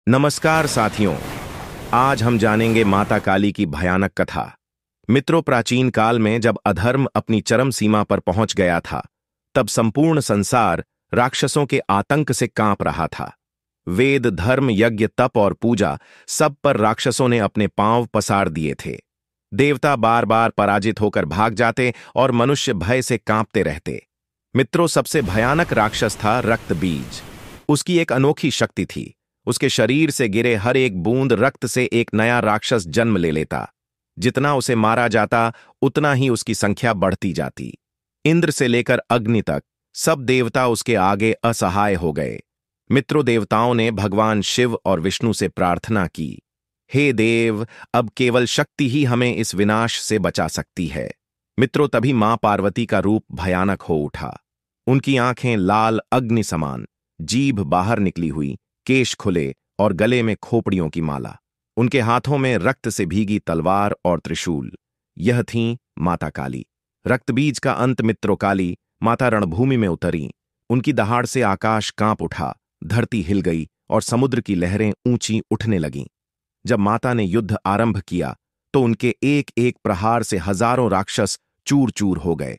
नमस्कार साथियों, आज हम जानेंगे माता काली की भयानक कथा। मित्रों, प्राचीन काल में जब अधर्म अपनी चरम सीमा पर पहुंच गया था, तब संपूर्ण संसार राक्षसों के आतंक से कांप रहा था। वेद, धर्म, यज्ञ, तप और पूजा सब पर राक्षसों ने अपने पांव पसार दिए थे। देवता बार बार पराजित होकर भाग जाते और मनुष्य भय से कांपते रहते। मित्रों, सबसे भयानक राक्षस था रक्त बीज। उसकी एक अनोखी शक्ति थी। उसके शरीर से गिरे हर एक बूंद रक्त से एक नया राक्षस जन्म ले लेता। जितना उसे मारा जाता, उतना ही उसकी संख्या बढ़ती जाती। इंद्र से लेकर अग्नि तक सब देवता उसके आगे असहाय हो गए। मित्रों, देवताओं ने भगवान शिव और विष्णु से प्रार्थना की, हे देव, अब केवल शक्ति ही हमें इस विनाश से बचा सकती है। मित्रों, तभी मां पार्वती का रूप भयानक हो उठा। उनकी आंखें लाल अग्नि समान, जीभ बाहर निकली हुई, केश खुले और गले में खोपड़ियों की माला। उनके हाथों में रक्त से भीगी तलवार और त्रिशूल। यह थीं माता काली। रक्तबीज का अंत। मित्रों, काली माता रणभूमि में उतरी। उनकी दहाड़ से आकाश कांप उठा, धरती हिल गई और समुद्र की लहरें ऊंची उठने लगीं। जब माता ने युद्ध आरंभ किया तो उनके एक एक प्रहार से हजारों राक्षस चूर चूर हो गए।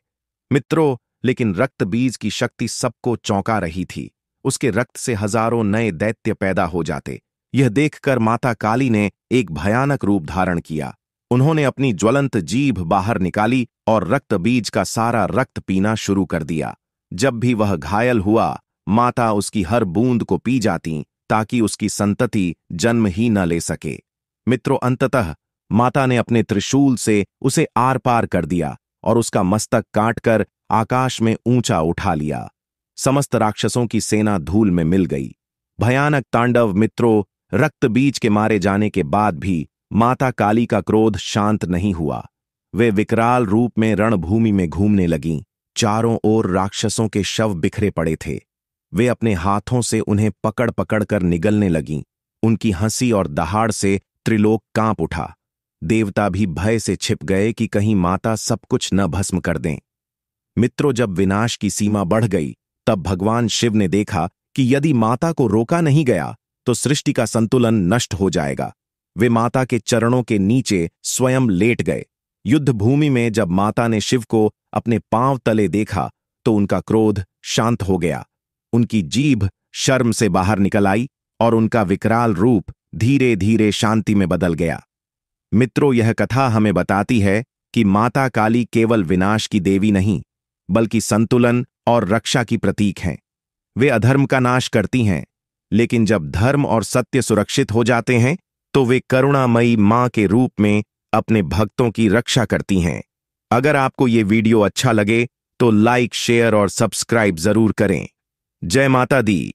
मित्रों, लेकिन रक्तबीज की शक्ति सबको चौंका रही थी। उसके रक्त से हजारों नए दैत्य पैदा हो जाते। यह देखकर माता काली ने एक भयानक रूप धारण किया। उन्होंने अपनी ज्वलंत जीभ बाहर निकाली और रक्त बीज का सारा रक्त पीना शुरू कर दिया। जब भी वह घायल हुआ, माता उसकी हर बूंद को पी जाती ताकि उसकी संतति जन्म ही न ले सके। मित्रों, अंततः माता ने अपने त्रिशूल से उसे आर पार कर दिया और उसका मस्तक काटकर आकाश में ऊंचा उठा लिया। समस्त राक्षसों की सेना धूल में मिल गई। भयानक तांडव। मित्रों, रक्त बीज के मारे जाने के बाद भी माता काली का क्रोध शांत नहीं हुआ। वे विकराल रूप में रणभूमि में घूमने लगीं। चारों ओर राक्षसों के शव बिखरे पड़े थे। वे अपने हाथों से उन्हें पकड़ पकड़ कर निगलने लगीं। उनकी हंसी और दहाड़ से त्रिलोक कांप उठा। देवता भी भय से छिप गए कि कहीं माता सब कुछ न भस्म कर दें। मित्रों, जब विनाश की सीमा बढ़ गई, तब भगवान शिव ने देखा कि यदि माता को रोका नहीं गया तो सृष्टि का संतुलन नष्ट हो जाएगा। वे माता के चरणों के नीचे स्वयं लेट गए। युद्ध भूमि में जब माता ने शिव को अपने पांव तले देखा तो उनका क्रोध शांत हो गया। उनकी जीभ शर्म से बाहर निकल आई और उनका विकराल रूप धीरे धीरे शांति में बदल गया। मित्रों, यह कथा हमें बताती है कि माता काली केवल विनाश की देवी नहीं, बल्कि संतुलन और रक्षा की प्रतीक हैं। वे अधर्म का नाश करती हैं, लेकिन जब धर्म और सत्य सुरक्षित हो जाते हैं तो वे करुणामयी मां के रूप में अपने भक्तों की रक्षा करती हैं। अगर आपको ये वीडियो अच्छा लगे तो लाइक, शेयर और सब्सक्राइब जरूर करें। जय माता दी।